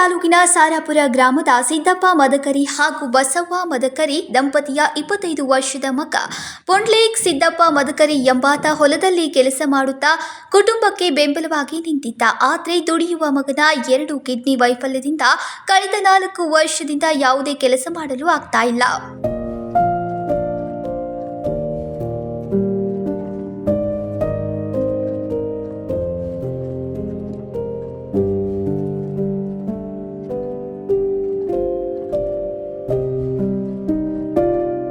ತಾಲೂಕಿನ ಸಾರಾಪುರ ಗ್ರಾಮದ ಸಿದ್ದಪ್ಪ ಮದಕರಿ ಹಾಗೂ ಬಸವ್ವ ಮದಕರಿ ದಂಪತಿಯ 25 ವರ್ಷದ ಮಗ ಪುಂಡ್ಲೇಕ್ ಸಿದ್ದಪ್ಪ ಮದಕರಿ ಎಂಬಾತ ಹೊಲದಲ್ಲಿ ಕೆಲಸ ಮಾಡುತ್ತಾ ಕುಟುಂಬಕ್ಕೆ ಬೆಂಬಲವಾಗಿ ನಿಂತಿದ್ದ. ಆದರೆ ದುಡಿಯುವ ಮಗನ 2 ಕಿಡ್ನಿ ವೈಫಲ್ಯದಿಂದ ಕಳೆದ 4 ವರ್ಷದಿಂದ ಯಾವುದೇ ಕೆಲಸ ಮಾಡಲು ಆಗ್ತಾ ಇಲ್ಲ.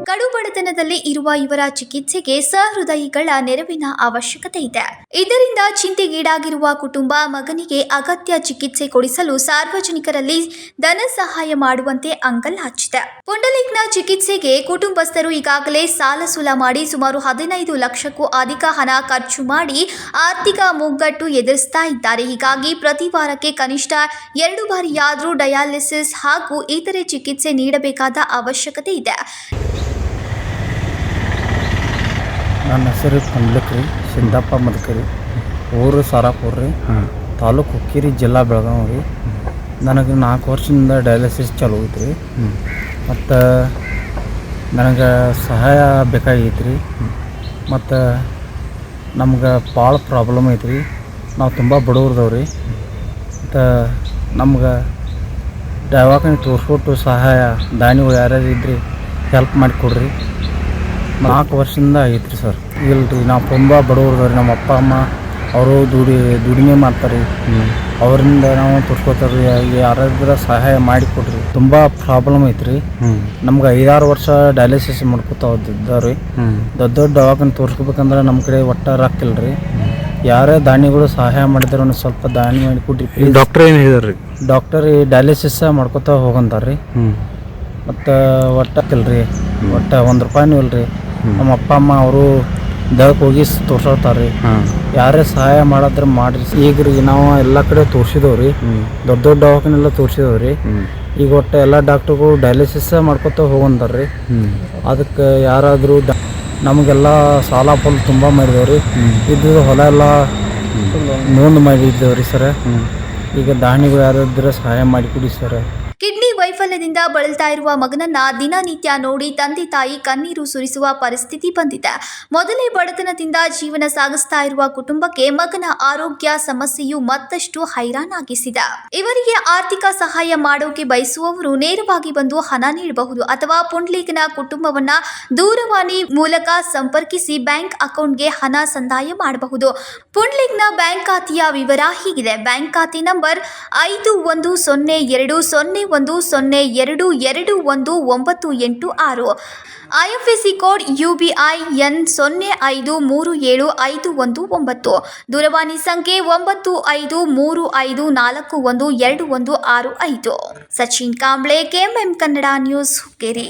ಕಡುಬಡತನದಲ್ಲಿ ಇರುವ ಇವರ ಚಿಕಿತ್ಸೆಗೆ ಸಹೃದಯಿಗಳ ನೆರವಿನ ಅವಶ್ಯಕತೆ ಇದೆ. ಇದರಿಂದ ಚಿಂತೆಗೀಡಾಗಿರುವ ಕುಟುಂಬ ಮಗನಿಗೆ ಅಗತ್ಯ ಚಿಕಿತ್ಸೆ ಕೊಡಿಸಲು ಸಾರ್ವಜನಿಕರಲ್ಲಿ ಧನ ಸಹಾಯ ಮಾಡುವಂತೆ ಅಂಗಲಾಚಿದೆ. ಪುಂಡಲೀಕ್ನ ಚಿಕಿತ್ಸೆಗೆ ಕುಟುಂಬಸ್ಥರು ಈಗಾಗಲೇ ಸಾಲ ಸೂಲ ಮಾಡಿ ಸುಮಾರು 15 ಲಕ್ಷಕ್ಕೂ ಅಧಿಕ ಹಣ ಖರ್ಚು ಮಾಡಿ ಆರ್ಥಿಕ ಮುಗ್ಗಟ್ಟು ಎದುರಿಸ್ತಾ ಇದ್ದಾರೆ. ಹೀಗಾಗಿ ಪ್ರತಿ ವಾರಕ್ಕೆ ಕನಿಷ್ಠ 2 ಬಾರಿಯಾದರೂ ಡಯಾಲಿಸಿಸ್ ಹಾಗೂ ಇತರೆ ಚಿಕಿತ್ಸೆ ನೀಡಬೇಕಾದ ಅವಶ್ಯಕತೆ ಇದೆ. ನನ್ನ ಹೆಸರು ಪುಂಡ್ಲೇಕ್ ರೀ, ಸಿದ್ದಪ್ಪ ಮದಕರಿ, ಊರು ಸಾರಾಪುರ ರೀ, ತಾಲೂಕು ಹುಕ್ಕೇರಿ, ಜಿಲ್ಲಾ ಬೆಳಗಾವಿ ರೀ. ನನಗೆ 4 ವರ್ಷದಿಂದ ಡಯಾಲಿಸಿಸ್ ಚಾಲೂ ಐತೆ ರೀ. ಮತ್ತು ನನಗೆ ಸಹಾಯ ಬೇಕಾಗೈತೆ ರೀ. ಮತ್ತು ನಮ್ಗೆ ಭಾಳ ಪ್ರಾಬ್ಲಮ್ ಐತೆ ರೀ. ನಾವು ತುಂಬ ಬಡವ್ರದವ್ರು ರೀ. ಮತ್ತು ನಮ್ಗೆ ದವಾಖಾನೆ ತೋರಿಸ್ಕೊಟ್ಟು ಸಹಾಯ ದಾನಿಗಳು ಯಾರ್ಯಾರು ಇದ್ರಿ ಹೆಲ್ಪ್ ಮಾಡಿಕೊಡ್ರಿ. 4 ವರ್ಷದಿಂದ ಆಗೈತೆ ರೀ ಸರ್. ಇಲ್ರಿ, ನಾವು ತುಂಬ ಬಡವ್ರದವ್ರಿ. ನಮ್ಮ ಅಪ್ಪ ಅಮ್ಮ ಅವರು ದುಡಿಮೆ ಮಾಡ್ತಾರೆ. ಅವರಿಂದ ನಾವು ತೋರಿಸ್ಕೊತಾರೆ. ಯಾರಾದ್ರೂ ಸಹಾಯ ಮಾಡಿಕೊಡ್ರಿ. ತುಂಬ ಪ್ರಾಬ್ಲಮ್ ಐತೆ ರೀ. ನಮ್ಗೆ 5-6 ವರ್ಷ ಡಯಾಲಿಸಿಸ್ ಮಾಡ್ಕೊತಾ ಹೋದಿದ್ದಾವ್ರಿ. ದೊಡ್ಡ ದವಾಖಾನೆ ತೋರಿಸ್ಕೋಬೇಕಂದ್ರೆ ನಮ್ಮ ಕಡೆ ಒಟ್ಟು ರೊಕ್ಕ ಇಲ್ರಿ. ಯಾರೇ ದಾನಿಗಳು ಸಹಾಯ ಮಾಡಿದ್ರೆ ಒಂದು ಸ್ವಲ್ಪ ದಾನಿ ಮಾಡಿಕೊಡ್ರಿ. ಡಾಕ್ಟರ್ ಏನು ಹೇಳಿದಾರೆ ರೀ? ಡಾಕ್ಟರ್ ಈ ಡಯಾಲಿಸಿಸ್ ಮಾಡ್ಕೊತಾ ಹೋಗಂತಾರೆ ರೀ. ಮತ್ತು ಒಟ್ಟಕ್ಕಿಲ್ರಿ, ಒಟ್ಟು 1 ರೂಪಾಯಿನೂ ಇಲ್ರಿ. ನಮ್ಮ ಅಪ್ಪ ಅಮ್ಮ ಅವರು ದವಕ್ಕೆ ಹೋಗಿ ತೋರ್ಸೋತಾರೆ ರೀ. ಯಾರೇ ಸಹಾಯ ಮಾಡಿದ್ರೆ ಮಾಡಿರಿ. ಈಗ ರೀ ನಾವು ಎಲ್ಲ ಕಡೆ ತೋರಿಸಿದವ್ರಿ. ದೊಡ್ಡ ದವಾಖಾನೆಲ್ಲ ತೋರಿಸಿದವ್ರಿ. ಈಗ ಒಟ್ಟು ಎಲ್ಲ ಡಾಕ್ಟ್ರುಗಳು ಡಯಾಲಿಸಿಸ್ ಮಾಡ್ಕೊತ ಹೋಗಂತಾರೆ ರೀ. ಅದಕ್ಕೆ ಯಾರಾದರೂ ನಮಗೆಲ್ಲ ಸಾಲ ಫಲ ತುಂಬ ಮಾಡಿದವ್ರಿ. ಇದ್ದು ಹೊಲ ಎಲ್ಲ ನೋಂದು ಮಾಡಿದ್ದೇವ್ರಿ ಸರ. ಈಗ ದಾನಿಗಳು ಯಾರಾದ್ರೆ ಸಹಾಯ ಮಾಡಿಕೊಡಿ ಸರ. ಕಿಡ್ನಿ ವೈಫಲ್ಯದಿಂದ ಬಳಲ್ತಾ ಇರುವ ಮಗನನ್ನ ದಿನನಿತ್ಯ ನೋಡಿ ತಂದೆ ತಾಯಿ ಕಣ್ಣೀರು ಸುರಿಸುವ ಪರಿಸ್ಥಿತಿ ಬಂದಿದೆ. ಮೊದಲೇ ಬಡತನದಿಂದ ಜೀವನ ಸಾಗಿಸ್ತಾ ಇರುವ ಕುಟುಂಬಕ್ಕೆ ಮಗನ ಆರೋಗ್ಯ ಸಮಸ್ಯೆಯು ಮತ್ತಷ್ಟು ಹೈರಾಣಾಗಿಸಿದೆ. ಇವರಿಗೆ ಆರ್ಥಿಕ ಸಹಾಯ ಮಾಡೋಕೆ ಬಯಸುವವರು ನೇರವಾಗಿ ಬಂದು ಹಣ ನೀಡಬಹುದು ಅಥವಾ ಪುಂಡ್ಲೇಕ್ನ ಕುಟುಂಬವನ್ನ ದೂರವಾಣಿ ಮೂಲಕ ಸಂಪರ್ಕಿಸಿ ಬ್ಯಾಂಕ್ ಅಕೌಂಟ್ಗೆ ಹಣ ಸಂದಾಯ ಮಾಡಬಹುದು. ಪುಂಡ್ಲೇಕ್ನ ಬ್ಯಾಂಕ್ ಖಾತೆಯ ವಿವರ ಹೀಗಿದೆ. ಬ್ಯಾಂಕ್ ಖಾತೆ ನಂಬರ್ 511002212196. IFSC code UBIN 05375119. ದೂರವಾಣಿ ಸಂಖ್ಯೆ 9535412165. Sachin Kamble, KMM Kannada news, Hukkeri.